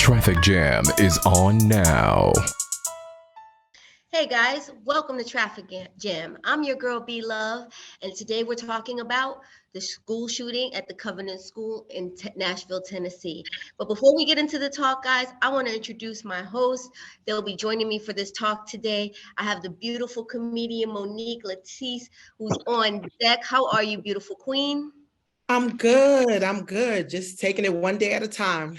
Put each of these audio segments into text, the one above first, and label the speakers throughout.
Speaker 1: Traffic Jam is on now.
Speaker 2: Hey guys, welcome to Jam. I'm your girl B Love, and today we're talking about the school shooting at the Covenant School in Nashville, Tennessee. But before we get into the talk, guys, I want to introduce my host. They'll be joining me for this talk today. I have the beautiful comedian Monique Latisse, who's on deck. How are you, beautiful queen?
Speaker 3: I'm good. I'm good. Just taking it one day at a time.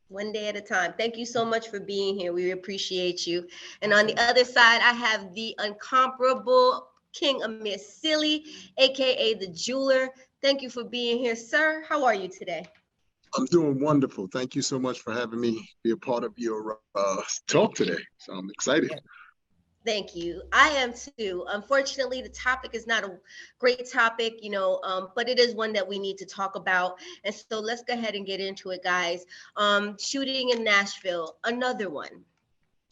Speaker 2: One day at a time. Thank you so much for being here. We appreciate you. And on the other side, I have the incomparable King Amir Silly, aka the jeweler. Thank you for being here, sir. How are you today?
Speaker 4: I'm doing wonderful. Thank you so much for having me be a part of your talk today. So I'm excited.
Speaker 2: Thank you. I am too. Unfortunately, the topic is not a great topic, but it is one that we need to talk about. And so let's go ahead and get into it, guys. Shooting in Nashville, another one.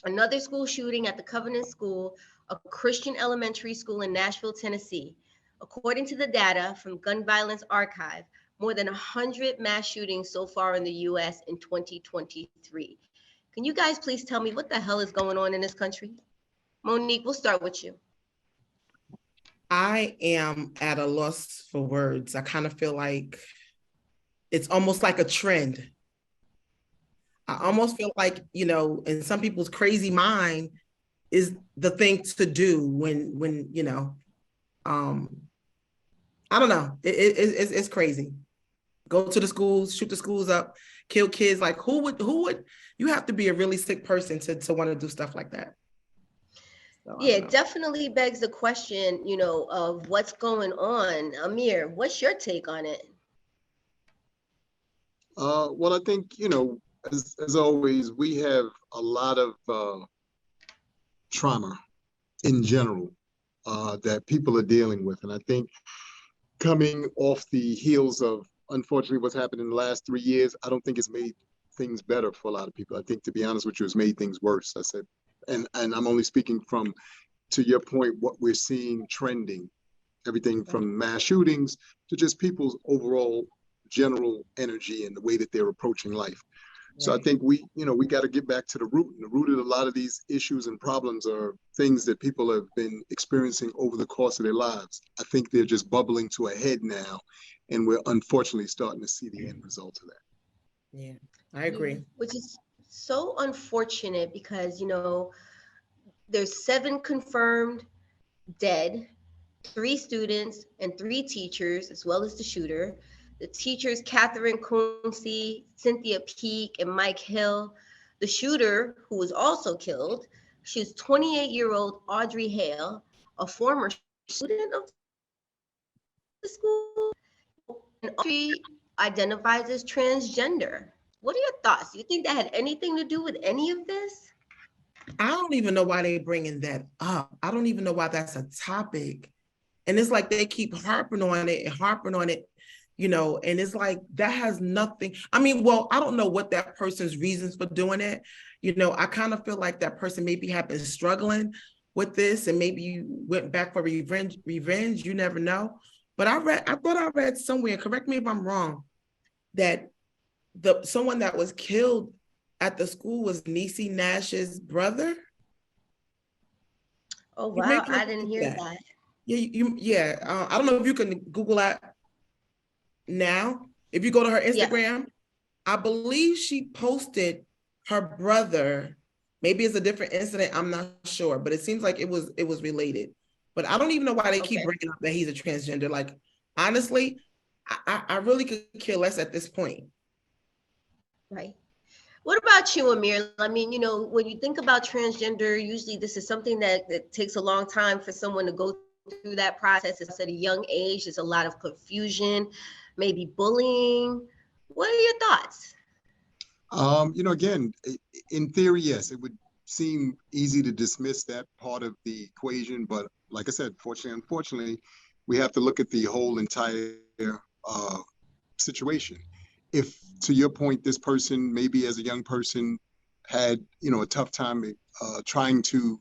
Speaker 2: Another school shooting at the Covenant School, a Christian elementary school in Nashville, Tennessee. According to the data from Gun Violence Archive, more than 100 mass shootings so far in the U.S. in 2023. Can you guys please tell me what the hell is going on in this country? Monique, we'll start with you.
Speaker 3: I am at a loss for words. I kind of feel like it's almost like a trend. I almost feel like, in some people's crazy mind is the thing to do when I don't know. It's crazy. Go to the schools, shoot the schools up, kill kids. Like who would, you have to be a really sick person to want to do stuff like that.
Speaker 2: So, yeah, it definitely begs the question, of what's going on. Amir, what's your take on it?
Speaker 4: Well, I think, as always, we have a lot of trauma in general that people are dealing with. And I think coming off the heels of, unfortunately, what's happened in the last 3 years, I don't think it's made things better for a lot of people. I think, to be honest with you, it's made things worse. I said, and I'm only speaking from, to your point, what we're seeing trending, everything from mass shootings to just people's overall general energy and the way that they're approaching life. So I think we got to get back to the root. And the root of a lot of these issues and problems are things that people have been experiencing over the course of their lives. I think they're just bubbling to a head now, and we're unfortunately starting to see the end result of that.
Speaker 3: Yeah, I agree.
Speaker 2: Which is so unfortunate because, there's 7 confirmed dead, 3 students and 3 teachers, as well as the shooter. The teachers, Catherine Coonsey, Cynthia Peak, and Mike Hill. The shooter, who was also killed, she was 28-year-old Audrey Hale, a former student of the school. And Audrey identifies as transgender. What are your thoughts? Do you think that had anything to do with any of this?
Speaker 3: I don't even know why they're bringing that up. I don't even know why that's a topic. And it's like they keep harping on it, and it's like that has nothing. I mean, well, I don't know what that person's reasons for doing it. I kind of feel like that person maybe have been struggling with this and maybe you went back for revenge. You never know. But I thought I read somewhere, correct me if I'm wrong, that someone that was killed at the school was Niecy Nash's brother.
Speaker 2: Oh, wow. I didn't hear that.
Speaker 3: Yeah. I don't know if you can Google that now. If you go to her Instagram, I believe she posted her brother. Maybe it's a different incident. I'm not sure, but it seems like it was related. But I don't even know why they keep bringing up that he's a transgender. Like, honestly, I really could care less at this point.
Speaker 2: Right. What about you, Amir? I mean, when you think about transgender, usually this is something that takes a long time for someone to go through that process. It's at a young age. There's a lot of confusion, maybe bullying. What are your thoughts?
Speaker 4: Again, in theory, yes, it would seem easy to dismiss that part of the equation. But like I said, unfortunately, we have to look at the whole entire situation. If, to your point, this person maybe as a young person had, a tough time trying to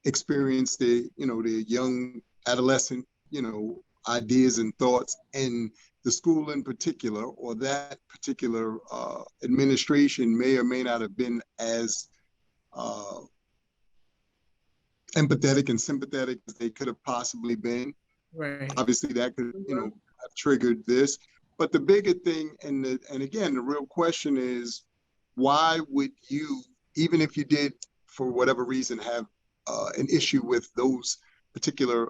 Speaker 4: experience the young adolescent, ideas and thoughts, and the school in particular or that particular administration may or may not have been as empathetic and sympathetic as they could have possibly been.
Speaker 3: Right.
Speaker 4: Obviously, that could, have triggered this. But the bigger thing, and again, the real question is, why would you, even if you did, for whatever reason, have an issue with those particular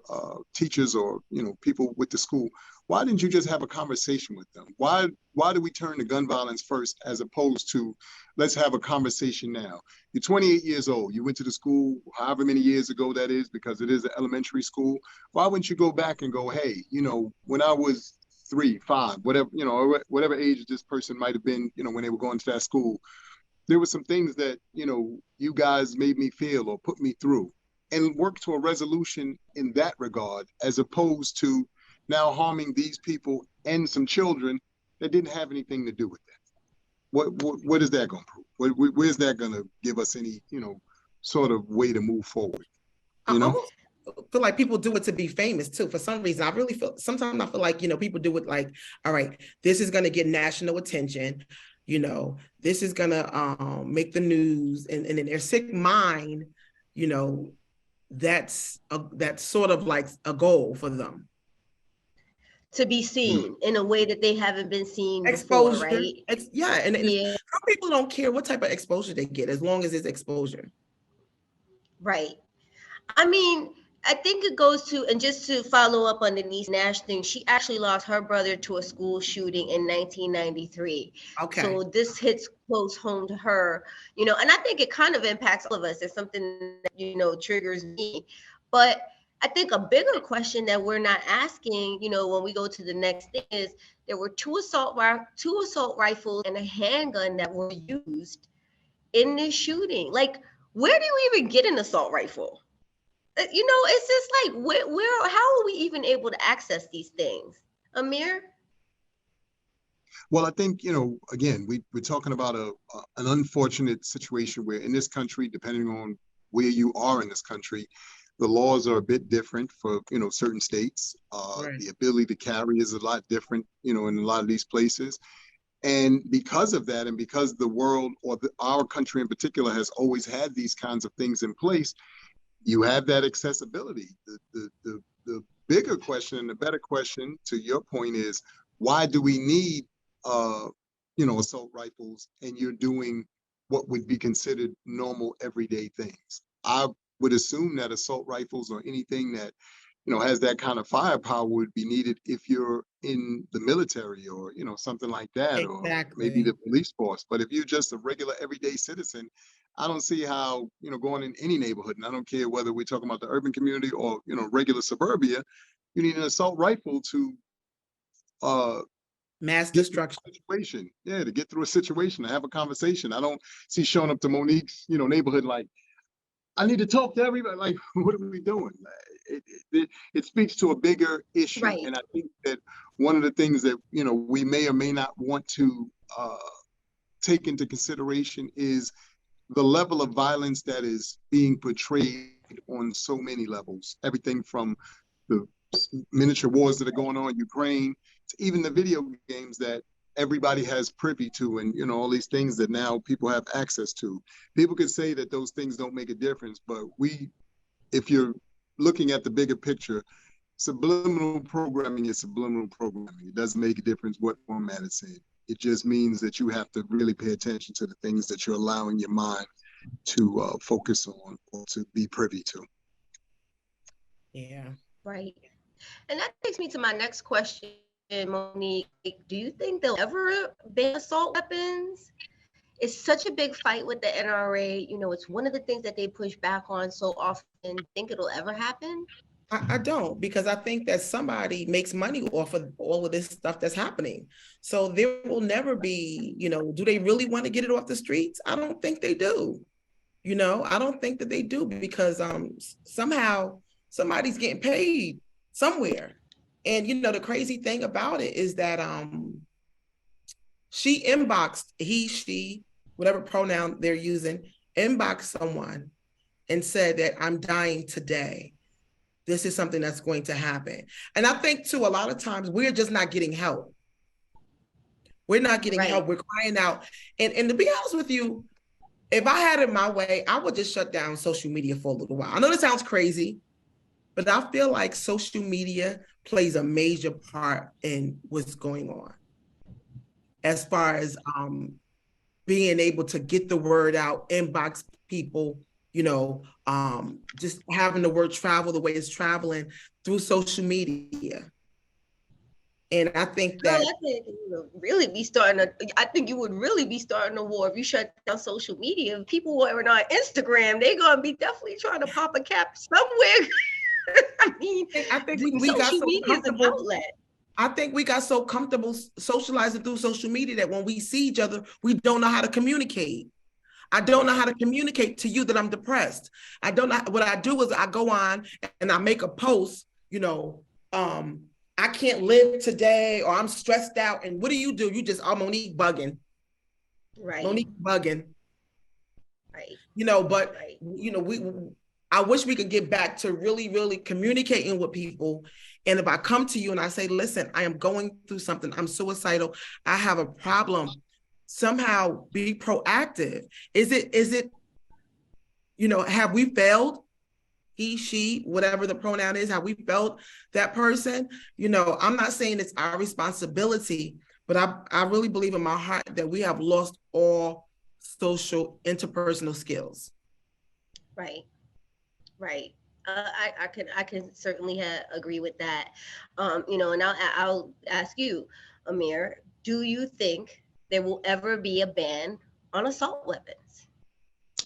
Speaker 4: teachers or people with the school, why didn't you just have a conversation with them? Why do we turn to gun violence first as opposed to let's have a conversation now? You're 28 years old. You went to the school however many years ago that is, because it is an elementary school. Why wouldn't you go back and go, hey, when I was 3, 5, whatever, whatever age this person might have been, when they were going to that school, there were some things that, you guys made me feel or put me through, and work to a resolution in that regard, as opposed to now harming these people and some children that didn't have anything to do with that. What is that going to prove? Where's that going to give us any, sort of way to move forward?
Speaker 3: I almost feel like people do it to be famous too. For some reason, sometimes I feel like, people do it like, all right, this is going to get national attention. This is going to make the news, and in their sick mind, that's sort of like a goal for them.
Speaker 2: To be seen in a way that they haven't been seen
Speaker 3: exposure,
Speaker 2: before, right?
Speaker 3: And some people don't care what type of exposure they get, as long as it's exposure.
Speaker 2: Right. I mean, I think it goes to, and just to follow up on the Denise Nash thing, she actually lost her brother to a school shooting in 1993.
Speaker 3: Okay.
Speaker 2: So this hits close home to her, and I think it kind of impacts all of us. It's something that, triggers me. But I think a bigger question that we're not asking, when we go to the next thing is, there were two assault rifles and a handgun that were used in this shooting. Like, where do you even get an assault rifle? It's just like, where, how are we even able to access these things? Amir?
Speaker 4: Well, I think, again, we're talking about an unfortunate situation where in this country, depending on where you are in this country, the laws are a bit different for, certain states.
Speaker 3: Right.
Speaker 4: The ability to carry is a lot different, in a lot of these places. And because of that, and because the world, or our country in particular, has always had these kinds of things in place, you have that accessibility. The bigger question and the better question, to your point, is why do we need, assault rifles, and you're doing what would be considered normal everyday things? I would assume that assault rifles or anything that, has that kind of firepower would be needed if you're in the military or, something like that,
Speaker 3: exactly.
Speaker 4: Or maybe the police force. But if you're just a regular everyday citizen, I don't see how, going in any neighborhood, and I don't care whether we're talking about the urban community or, regular suburbia, you need an assault rifle to
Speaker 3: mass destruction
Speaker 4: situation. Yeah, to get through a situation, to have a conversation. I don't see showing up to Monique's, neighborhood like, I need to talk to everybody. Like, what are we doing? It speaks to a bigger issue.
Speaker 2: Right.
Speaker 4: And I think that one of the things that, we may or may not want to take into consideration is the level of violence that is being portrayed on so many levels. Everything from the miniature wars that are going on in Ukraine to even the video games that everybody has privy to, and all these things that now people have access to. People could say that those things don't make a difference, but if you're looking at the bigger picture, subliminal programming is subliminal programming. It doesn't make a difference what format it's in. It just means that you have to really pay attention to the things that you're allowing your mind to focus on or to be privy to.
Speaker 3: Yeah.
Speaker 2: Right. And that takes me to my next question, Monique. Do you think they'll ever ban assault weapons? It's such a big fight with the NRA. It's one of the things that they push back on so often. Think it'll ever happen?
Speaker 3: I don't, because I think that somebody makes money off of all of this stuff that's happening. So there will never be, do they really want to get it off the streets? I don't think they do. I don't think that they do, because somehow somebody's getting paid somewhere. And, the crazy thing about it is that she inboxed, he, she, whatever pronoun they're using, inboxed someone and said that I'm dying today. This is something that's going to happen. And I think too, a lot of times we're just not getting help. We're not getting
Speaker 2: Right.
Speaker 3: help. We're crying out. And to be honest with you, if I had it my way, I would just shut down social media for a little while. I know that sounds crazy, but I feel like social media plays a major part in what's going on as far as being able to get the word out, inbox people, just having the word travel the way it's traveling through social media. And I think that
Speaker 2: I think you would really be starting a war if you shut down social media. If people were on Instagram, they're gonna be definitely trying to pop a cap somewhere.
Speaker 3: I think we got
Speaker 2: social
Speaker 3: so
Speaker 2: media is an
Speaker 3: comfortable.
Speaker 2: outlet.
Speaker 3: I think we got so comfortable socializing through social media that when we see each other, we don't know how to communicate. I don't know how to communicate to you that I'm depressed. I don't know. What I do is I go on and I make a post, I can't live today, or I'm stressed out. And what do? You just, Monique bugging.
Speaker 2: Right.
Speaker 3: Monique bugging.
Speaker 2: Right.
Speaker 3: But I wish we could get back to really, really communicating with people. And if I come to you and I say, listen, I am going through something, I'm suicidal, I have a problem, somehow be proactive. Is it, have we failed? He, she, whatever the pronoun is, have we failed that person? I'm not saying it's our responsibility, but I really believe in my heart that we have lost all social interpersonal skills.
Speaker 2: Right. I can certainly agree with that. And I'll ask you, Amir, do you think there will ever be a ban on assault weapons?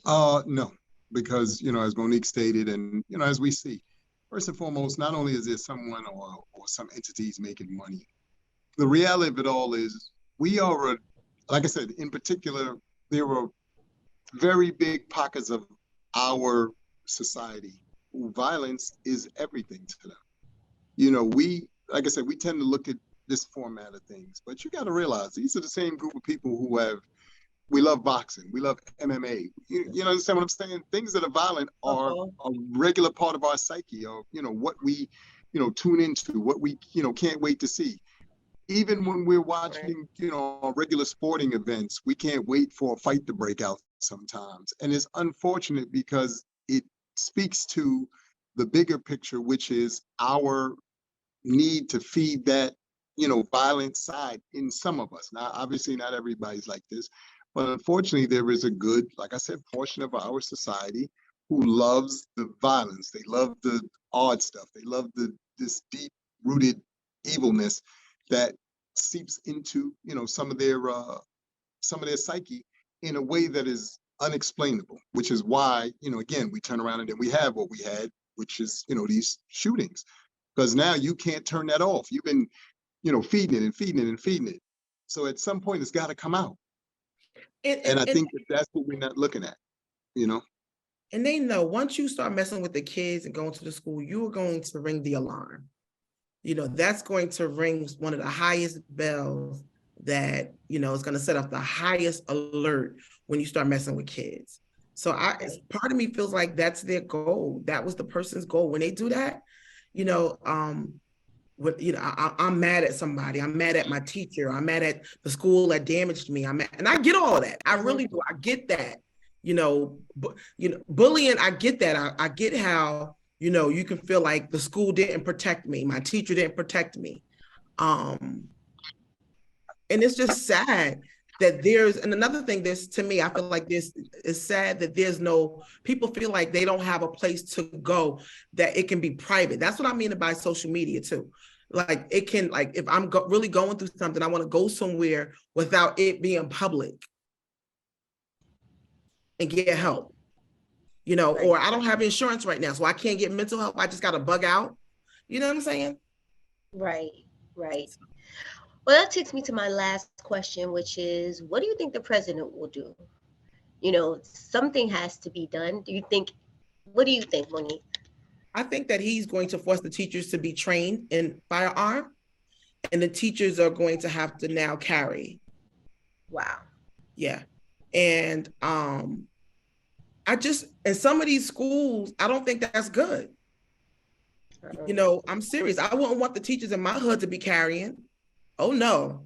Speaker 4: No, because, as Monique stated, and, as we see, first and foremost, not only is there someone or some entities making money, the reality of it all is we are, like I said, in particular, there are very big pockets of our society who violence is everything to them. Like I said, we tend to look at this format of things, but you got to realize these are the same group of people we love boxing, we love MMA. You understand what I'm saying? Things that are violent are a regular part of our psyche, or, what we, tune into, what we, can't wait to see. Even when we're watching, regular sporting events, we can't wait for a fight to break out sometimes. And it's unfortunate because it speaks to the bigger picture, which is our need to feed that, violent side in some of us. Now, obviously not everybody's like this, but unfortunately there is a good, like I said, portion of our society who loves the violence. They love the odd stuff. They love this deep rooted evilness that seeps into, some of their psyche in a way that is unexplainable, which is why, again, we turn around and then we have what we had, which is, these shootings, because now you can't turn that off. You've been, feeding it and feeding it and feeding it. So at some point it's got to come out. And I think that's what we're not looking at,
Speaker 3: And they know once you start messing with the kids and going to the school, you are going to ring the alarm. That's going to ring one of the highest bells that, is going to set off the highest alert when you start messing with kids. So part of me feels like that's their goal. That was the person's goal. When they do that, I'm mad at somebody. I'm mad at my teacher. I'm mad at the school that damaged me. And I get all of that. I really do. I get that. Bullying, I get that. I get how, you can feel like the school didn't protect me. My teacher didn't protect me. And it's just sad that and another thing, to me, I feel like this is sad that people feel like they don't have a place to go, that it can be private. That's what I mean by social media too. Like it can, like if I'm really going through something, I want to go somewhere without it being public and get help, or I don't have insurance right now, so I can't get mental help. I just got to bug out. You know what I'm saying?
Speaker 2: Right. Well, that takes me to my last question, which is, what do you think the president will do? Something has to be done. What do you think, Monique?
Speaker 3: I think that he's going to force the teachers to be trained in firearm, and the teachers are going to have to now carry.
Speaker 2: Wow.
Speaker 3: Yeah. And in some of these schools, I don't think that's good. I'm serious. I wouldn't want the teachers in my hood to be carrying. Oh no.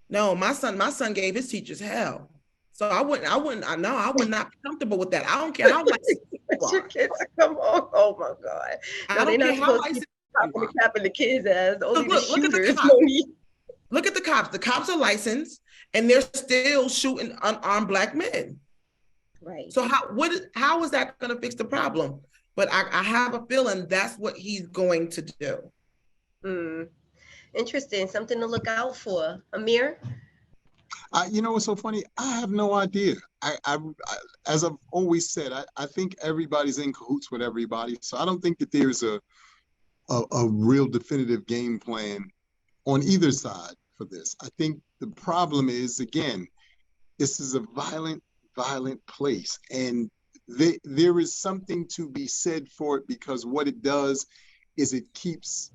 Speaker 3: No, my son gave his teachers hell. So I would not be comfortable with that. I don't care how licensed you
Speaker 2: Your
Speaker 3: are.
Speaker 2: kids come on. Oh my God.
Speaker 3: I
Speaker 2: No, they're
Speaker 3: don't care
Speaker 2: not
Speaker 3: how
Speaker 2: supposed to be
Speaker 3: licensed you
Speaker 2: popping
Speaker 3: are.
Speaker 2: and capping the kids' ass. Only the
Speaker 3: Look at the
Speaker 2: shooters,
Speaker 3: cops.
Speaker 2: Monique.
Speaker 3: Look at the cops. The cops are licensed and they're still shooting unarmed Black men.
Speaker 2: Right.
Speaker 3: So how is that going to fix the problem? But I have a feeling that's what he's going to do.
Speaker 2: Interesting. Something to look out for. Amir?
Speaker 4: You know what's so funny? I have no idea. As I've always said, I think everybody's in cahoots with everybody. So I don't think that there's a real definitive game plan on either side for this. I think the problem is, again, this is a violent place. And there is something to be said for it, because what it does is it keeps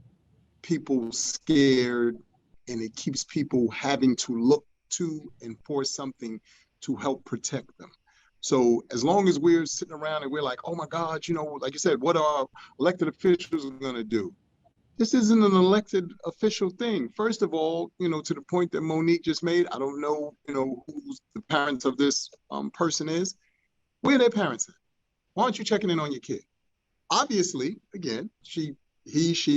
Speaker 4: people scared, and it keeps people having to look to and for something to help protect them. So as long as we're sitting around and we're like, oh my God, like you said, what are elected officials going to do? This isn't an elected official thing. First of all, to the point that Monique just made, I don't know, who the parents of this person is. Where are their parents at? Why aren't you checking in on your kid? Obviously, again, she,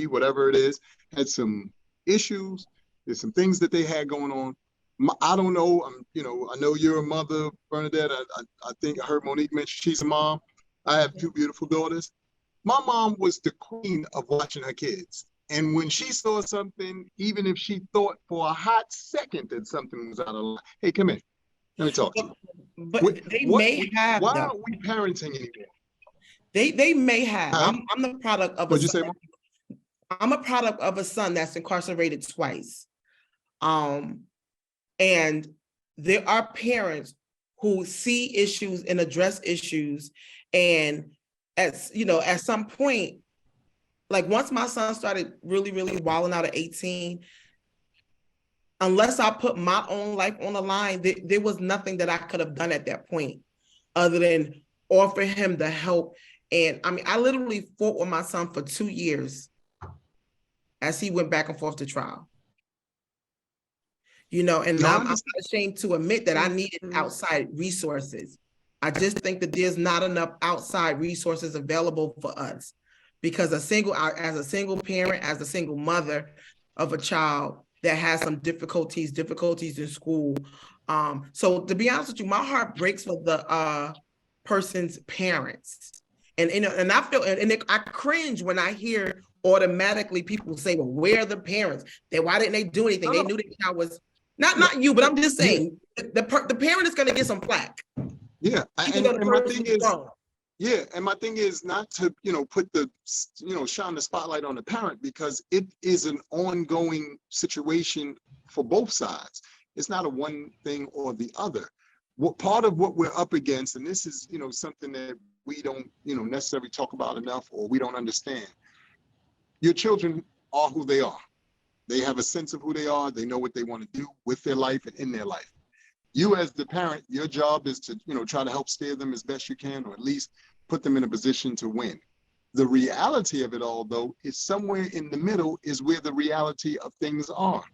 Speaker 4: whatever it is, had some issues. There's some things that they had going on. I don't know. I know you're a mother, Bernadette. I think I heard Monique mention she's a mom. I have two beautiful daughters. My mom was the queen of watching her kids. And when she saw something, even if she thought for a hot second that something was out of line, hey, come in. Let me talk to you.
Speaker 3: But why
Speaker 4: aren't we parenting anymore?
Speaker 3: They may have.
Speaker 4: Huh?
Speaker 3: I'm the product of
Speaker 4: What'd you say, Mom?
Speaker 3: I'm a product of a son that's incarcerated twice. And there are parents who see issues and address issues. And at some point, like once my son started really, really wilding out at 18, unless I put my own life on the line, there was nothing that I could have done at that point other than offer him the help. And I mean, I literally fought with my son for 2 years as he went back and forth to trial. And I'm not ashamed to admit that I needed outside resources. I just think that there's not enough outside resources available for us, because as a single parent, as a single mother of a child that has some difficulties in school. So to be honest with you, my heart breaks for the person's parents. And I feel, and I cringe when I hear automatically people say, well, where are the parents? Why didn't they do anything? They knew the child was, not you, but I'm just saying, the parent is going to get some flack.
Speaker 4: Yeah, and my thing is, and my thing is not to, put the, shine the spotlight on the parent, because it is an ongoing situation for both sides. It's not a one thing or the other. What part of what we're up against, and this is, something that we don't, necessarily talk about enough, or we don't understand. Your children are who they are. They have a sense of who they are. They know what they want to do with their life and in their life. You as the parent, your job is to, try to help steer them as best you can, or at least put them in a position to win. The reality of it all, though, is somewhere in the middle is where the reality of things are.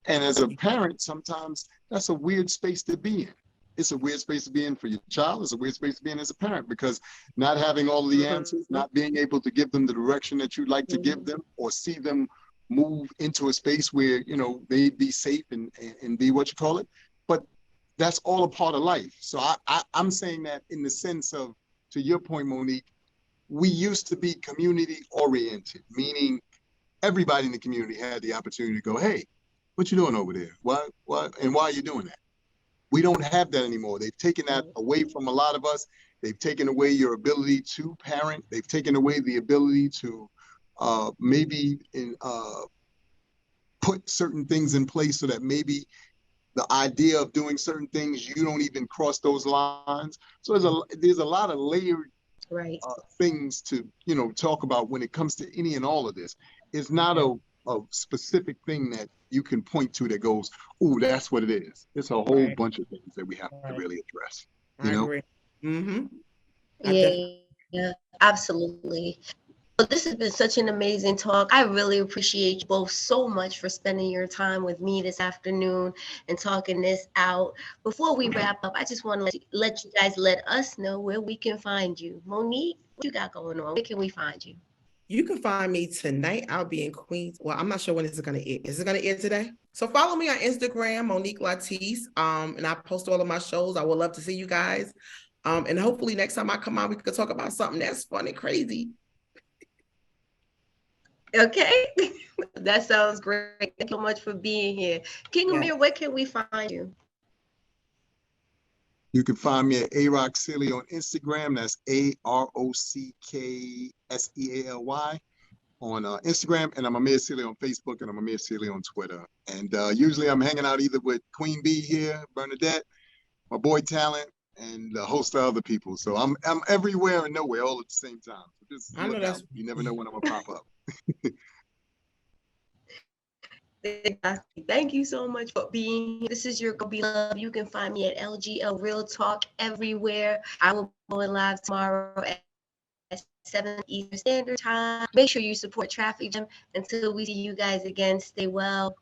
Speaker 4: And as a parent, sometimes that's a weird space to be in. It's a weird space to be in for your child. It's a weird space to be in as a parent, because not having all of the answers, not being able to give them the direction that you'd like to give them, or see them move into a space where, they'd be safe and be what you call it. But that's all a part of life. So I'm saying that in the sense of, to your point, Monique, we used to be community oriented, meaning everybody in the community had the opportunity to go, hey, what you doing over there? What, and why are you doing that? We don't have that anymore. They've taken that away from a lot of us. They've taken away your ability to parent. They've taken away the ability to maybe put certain things in place so that maybe the idea of doing certain things, you don't even cross those lines. So there's a lot of layered things to, talk about when it comes to any and all of this. It's not a specific thing that you can point to that goes, oh, that's what it is. It's a whole bunch of things that we have to really address.
Speaker 3: I agree.
Speaker 2: Yeah, absolutely. This has been such an amazing talk. I really appreciate you both so much for spending your time with me this afternoon and talking this out. Before we wrap up, I just want to let you guys let us know where we can find you. Monique, what you got going on? Where can we find you?
Speaker 3: You can find me tonight. I'll be in Queens. Well, I'm not sure when this is going to air. Is it going to air today? So follow me on Instagram, Monique Latisse. And I post all of my shows. I would love to see you guys. And hopefully next time I come on, we could talk about something that's fun and crazy.
Speaker 2: Okay, that sounds great. Thank you so much for being here. King Amir, where can we find you?
Speaker 4: You can find me at ARockSealy on Instagram. That's ARockSealy on Instagram. And I'm Amir Sealy on Facebook, and I'm Amir Sealy on Twitter. And usually I'm hanging out either with Queen Bee here, Bernadette, my boy Talent, and a host of other people. So I'm everywhere and nowhere all at the same time. So just look out. You never know when I'm gonna pop up.
Speaker 2: Thank you so much for being here. This is your Go Be Love. You can find me at LGL Real Talk everywhere. I will go live tomorrow at 7 Eastern Standard Time. Make sure you support Traffic Jam. Until we see you guys again, stay well.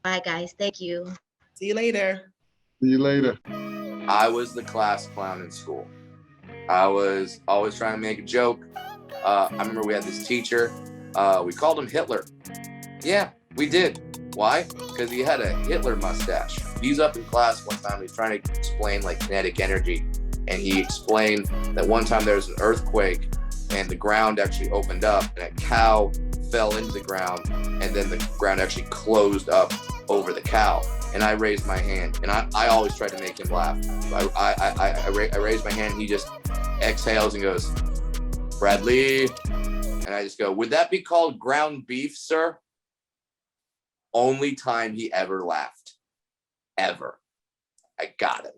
Speaker 2: Bye, guys. Thank you.
Speaker 3: See you later.
Speaker 4: See you later.
Speaker 5: I was the class clown in school. I was always trying to make a joke. I remember we had this teacher. We called him Hitler. Yeah, we did. Why? Because he had a Hitler mustache. He's up in class one time. He's trying to explain like kinetic energy. And he explained that one time there was an earthquake and the ground actually opened up and a cow fell into the ground and then the ground actually closed up over the cow. And I raised my hand, and I always try to make him laugh. I raised my hand, and he just exhales and goes, Bradley. And I just go, would that be called ground beef, sir? Only time he ever laughed. Ever. I got him.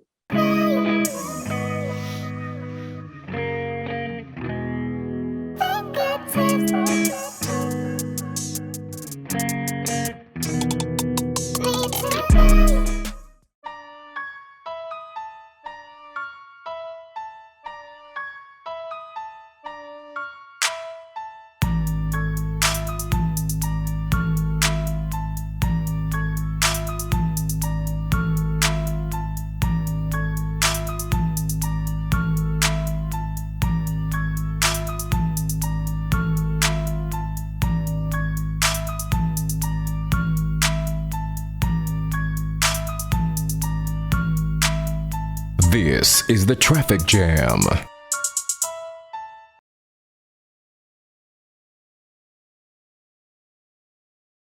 Speaker 1: This is the Traffic Jam.